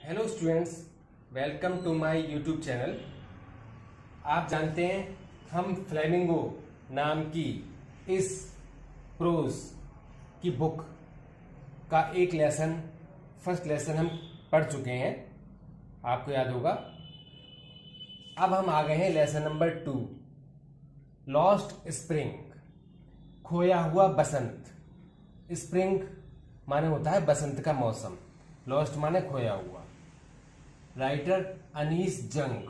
Hello students, welcome to my YouTube channel. आप जानते हैं हम फ्लेमिंगो नाम की इस प्रोज की बुक का एक लेसन, फर्स्ट लेसन हम पढ़ चुके हैं, आपको याद होगा। अब हम आ गए हैं लेसन नंबर 2, लॉस्ट स्प्रिंग, खोया हुआ बसंत। स्प्रिंग माने होता है बसंत का मौसम, लॉस्ट माने खोया हुआ। राइटर अनीस जंग।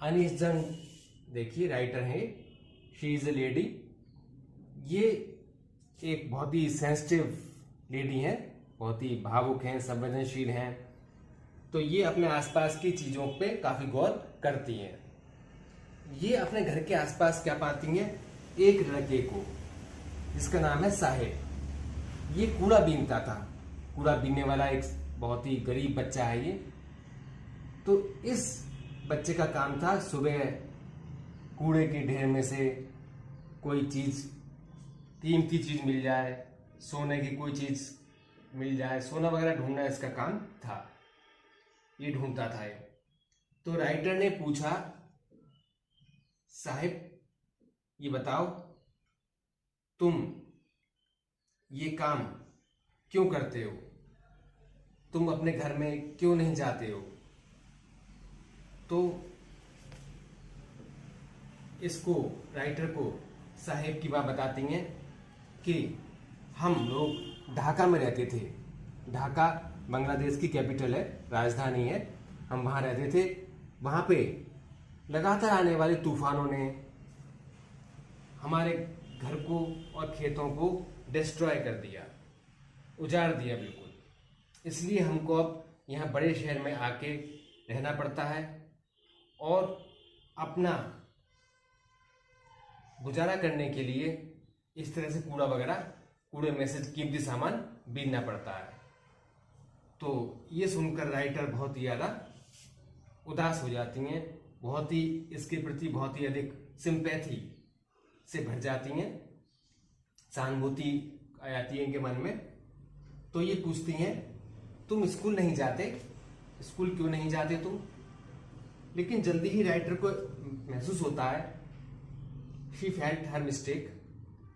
अनीस जंग देखिए राइटर है, शी इज ए लेडी। ये एक बहुत ही सेंसिटिव लेडी है, बहुत ही भावुक हैं, संवेदनशील हैं। तो ये अपने आसपास की चीजों पे काफी गौर करती हैं। ये अपने घर के आसपास क्या पाती हैं, एक लड़के को जिसका नाम है साहिब। ये कूड़ा बीनता था, कूड़ा बीनने वाला एक बहुत ही गरीब बच्चा है ये। तो इस बच्चे का काम था सुबह कूड़े के ढेर में से कोई चीज, कीमती चीज मिल जाए, सोने की कोई चीज मिल जाए, सोना वगैरह ढूंढना इसका काम था। ये ढूंढता था ये। तो राइटर ने पूछा, साहिब ये बताओ तुम ये काम क्यों करते हो, तुम अपने घर में क्यों नहीं जाते हो। तो इसको, राइटर को साहिब की बात बताती हैं कि हम लोग ढाका में रहते थे। ढाका बांग्लादेश की कैपिटल है, राजधानी है। हम वहां रहते थे। वहां पे लगातार आने वाले तूफानों ने हमारे घर को और खेतों को डिस्ट्रॉय कर दिया, उजाड़ दिया बिल्कुल। इसलिए हमको अब यहाँ बड़े शहर में आके रहना पड़ता है और अपना गुजारा करने के लिए इस तरह से कूड़ा वगैरह, कूड़े में से कीमती सामान बीनना पड़ता है। तो ये सुनकर राइटर बहुत ही ज़्यादा उदास हो जाती हैं, बहुत ही इसके प्रति बहुत ही अधिक सिंपैथी से भर जाती हैं, सहानुभूति आ जाती है इनके मन में। तो ये पूछती हैं, तुम स्कूल नहीं जाते, स्कूल क्यों नहीं जाते तुम। लेकिन जल्दी ही राइटर को महसूस होता है, शी फेल्ट हर मिस्टेक,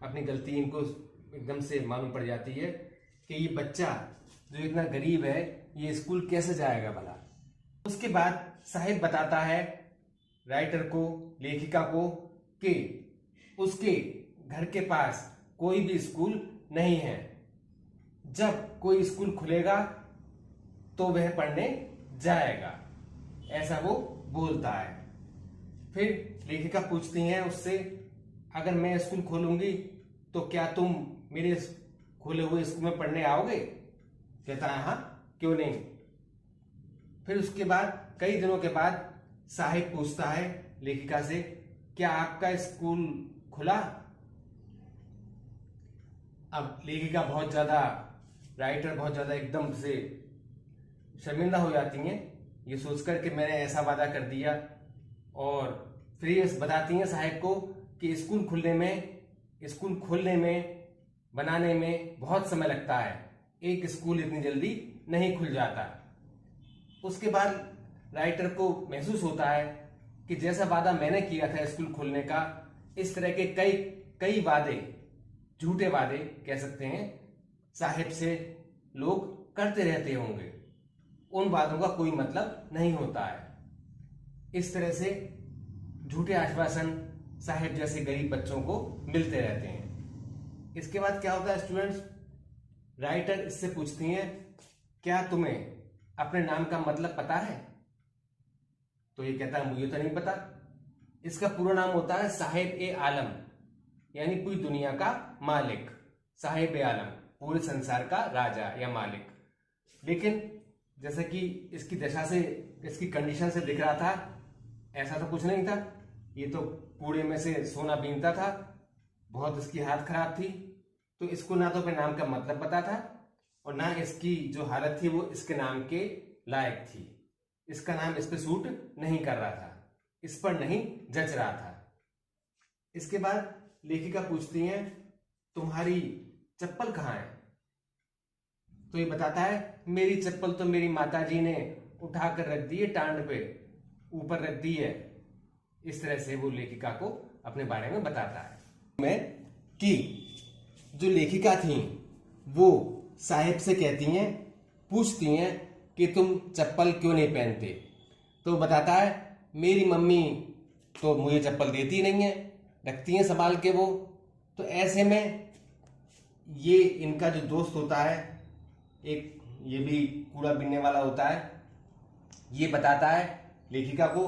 अपनी गलती इनको एकदम से मालूम पड़ जाती है कि ये बच्चा जो इतना गरीब है ये स्कूल कैसे जाएगा भला। उसके बाद साहिब बताता है राइटर को, लेखिका को, कि उसके घर के पास कोई भी स्कूल नहीं है। जब कोई स्कूल खुलेगा तो वह पढ़ने जाएगा, ऐसा वो बोलता है। फिर लेखिका पूछती हैं उससे, अगर मैं स्कूल खोलूंगी तो क्या तुम मेरे खोले हुए स्कूल में पढ़ने आओगे। कहता है हाँ, क्यों नहीं। फिर उसके बाद कई दिनों के बाद साहिब पूछता है लेखिका से, क्या आपका स्कूल खुला। अब लेखिका बहुत ज्यादा, राइटर बहुत ज्यादा एकदम से शर्मिंदा हो जाती हैं, ये सोचकर कि मैंने ऐसा वादा कर दिया। और फिर ये बताती हैं साहिब को कि स्कूल खोलने में, बनाने में बहुत समय लगता है, एक स्कूल इतनी जल्दी नहीं खुल जाता। उसके बाद राइटर को महसूस होता है कि जैसा वादा मैंने किया था स्कूल खोलने का, इस तरह के कई वादे, झूठे वादे कह सकते हैं, साहिब से लोग करते रहते होंगे। उन वादों का कोई मतलब नहीं होता है। इस तरह से झूठे आश्वासन साहिब जैसे गरीब बच्चों को मिलते रहते हैं। इसके बाद क्या होता है स्टूडेंट्स, राइटर इससे पूछती हैं, क्या तुम्हें अपने नाम का मतलब पता है। तो ये कहता है मुझे तो नहीं पता। इसका पूरा नाम होता है साहिब ए आलम, यानी पूरी दुनिया का मालिक। साहिब ए आलम, पूरे संसार का राजा या मालिक। लेकिन जैसे कि इसकी दशा से, इसकी कंडीशन से दिख रहा था, ऐसा तो कुछ नहीं था। ये तो कूड़े में से सोना बीनता था, बहुत इसकी हालत खराब थी। तो इसको ना तो अपने नाम का मतलब पता था और ना इसकी जो हालत थी वो इसके नाम के लायक थी। इसका नाम इस पे सूट नहीं कर रहा था, इस पर नहीं जच रहा था। इसके बाद लेखिका पूछती हैं, तुम्हारी चप्पल कहाँ है। तो ये बताता है मेरी चप्पल तो मेरी माताजी ने उठाकर रख दी है, टांड पे ऊपर रख दी है। इस तरह से वो लेखिका को अपने बारे में बताता है। मैं कि जो लेखिका थी वो साहेब से कहती हैं, पूछती हैं कि तुम चप्पल क्यों नहीं पहनते। तो बताता है मेरी मम्मी तो मुझे चप्पल देती नहीं है, रखती हैं संभाल के वो। तो ऐसे में ये इनका जो दोस्त होता है, एक ये भी कूड़ा बीनने वाला होता है, ये बताता है लेखिका को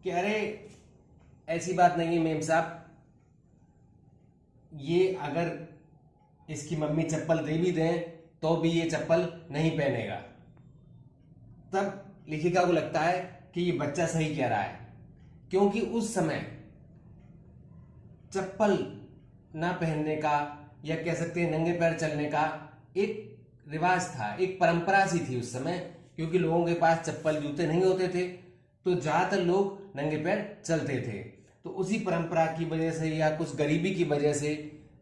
कि अरे ऐसी बात नहीं है मेम साहब, ये अगर इसकी मम्मी चप्पल दे भी दें तो भी ये चप्पल नहीं पहनेगा। तब लेखिका को लगता है कि ये बच्चा सही कह रहा है, क्योंकि उस समय चप्पल ना पहनने का या कह सकते हैं नंगे पैर चलने का एक रिवाज था, एक परंपरा सी थी उस समय, क्योंकि लोगों के पास चप्पल जूते नहीं होते थे, तो ज्यादातर लोग नंगे पैर चलते थे। तो उसी परंपरा की वजह से या कुछ गरीबी की वजह से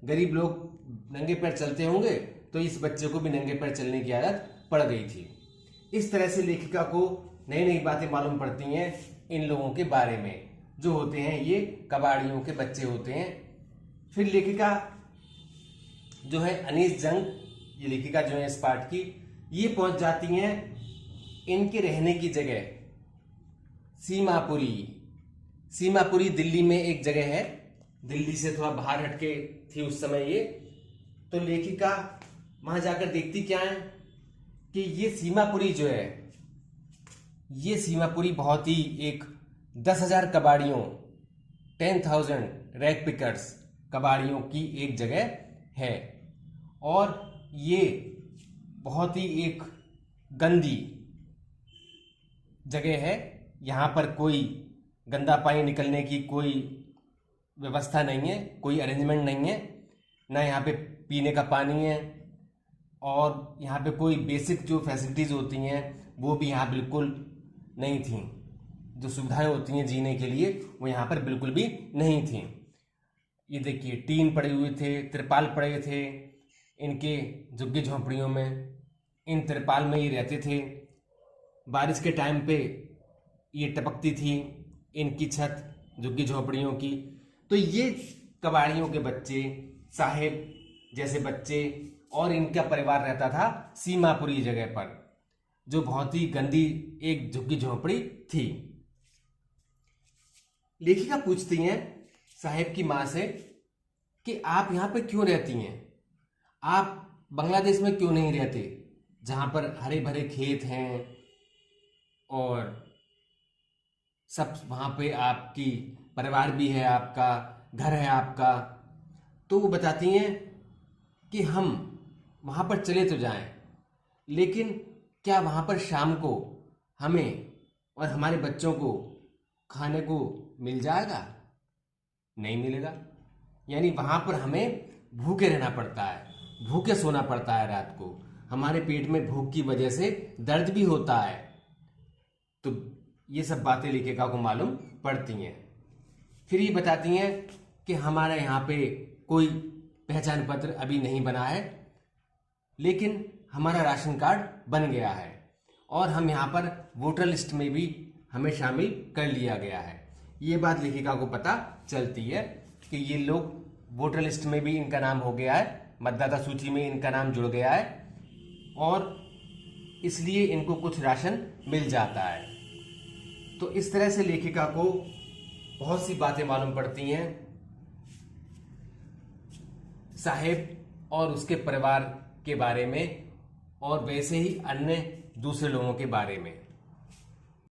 गरीब लोग नंगे पैर चलते होंगे, तो इस बच्चे को भी नंगे पैर चलने की आदत पड़ गई थी। इस तरह से लेखिका को नई नई बातें मालूम पड़ती हैं इन लोगों के बारे में, जो होते हैं ये कबाड़ियों के बच्चे होते हैं। फिर लेखिका जो है अनीस जंग, ये लेखिका जो है इस पाठ की, ये पहुंच जाती हैं इनके रहने की जगह सीमापुरी। सीमापुरी दिल्ली में एक जगह है, दिल्ली से थोड़ा बाहर हटके थी उस समय ये। तो लेखिका वहां जाकर देखती क्या है कि ये सीमापुरी जो है, ये सीमापुरी बहुत ही एक 10,000 कबाड़ियों, 10,000 रैग पिकर्स कबाड़ियों की एक जगह है, और ये बहुत ही एक गंदी जगह है। यहाँ पर कोई गंदा पानी निकलने की कोई व्यवस्था नहीं है, कोई अरेंजमेंट नहीं है, ना यहाँ पे पीने का पानी है, और यहाँ पे कोई बेसिक जो फैसिलिटीज होती हैं वो भी यहाँ बिल्कुल नहीं थी। जो सुविधाएं होती हैं जीने के लिए वो यहाँ पर बिल्कुल भी नहीं थी। ये देखिए टीन पड़े हुए थे, तिरपाल पड़े थे इनके झुग्गी झोंपड़ियों में, इन तिरपाल में ये रहते थे। बारिश के टाइम पे ये टपकती थी इनकी छत झुग्गी झोंपड़ियों की। तो ये कबाड़ियों के बच्चे, साहेब जैसे बच्चे और इनका परिवार रहता था सीमापुरी जगह पर, जो बहुत ही गंदी एक झुग्गी झोंपड़ी थी। लेखिका पूछती हैं साहेब की मां से कि आप यहां पे क्यों रहती हैं, आप बांग्लादेश में क्यों नहीं रहते, जहां पर हरे भरे खेत हैं और सब, वहां पे आपकी परिवार भी है, आपका घर है आपका। तो वो बताती हैं कि हम वहां पर चले तो जाएं, लेकिन क्या वहां पर शाम को हमें और हमारे बच्चों को खाने को मिल जाएगा? नहीं मिलेगा। यानी वहां पर हमें भूखे रहना पड़ता है, भूखे सोना पड़ता है रात को, हमारे पेट में भूख की वजह से दर्द भी होता है। तो ये सब बातें लेखिका को मालूम पड़ती हैं। फिर ये बताती हैं कि हमारे यहाँ पे कोई पहचान पत्र अभी नहीं बना है, लेकिन हमारा राशन कार्ड बन गया है और हम यहाँ पर वोटर लिस्ट में भी हमें शामिल कर लिया गया है। ये बात लेखिका को पता चलती है कि ये लोग वोटर लिस्ट में भी इनका नाम हो गया है, मतदाता सूची में इनका नाम जुड़ गया है, और इसलिए इनको कुछ राशन मिल जाता है। तो इस तरह से लेखिका को बहुत सी बातें मालूम पड़ती हैं साहेब और उसके परिवार के बारे में, और वैसे ही अन्य दूसरे लोगों के बारे में।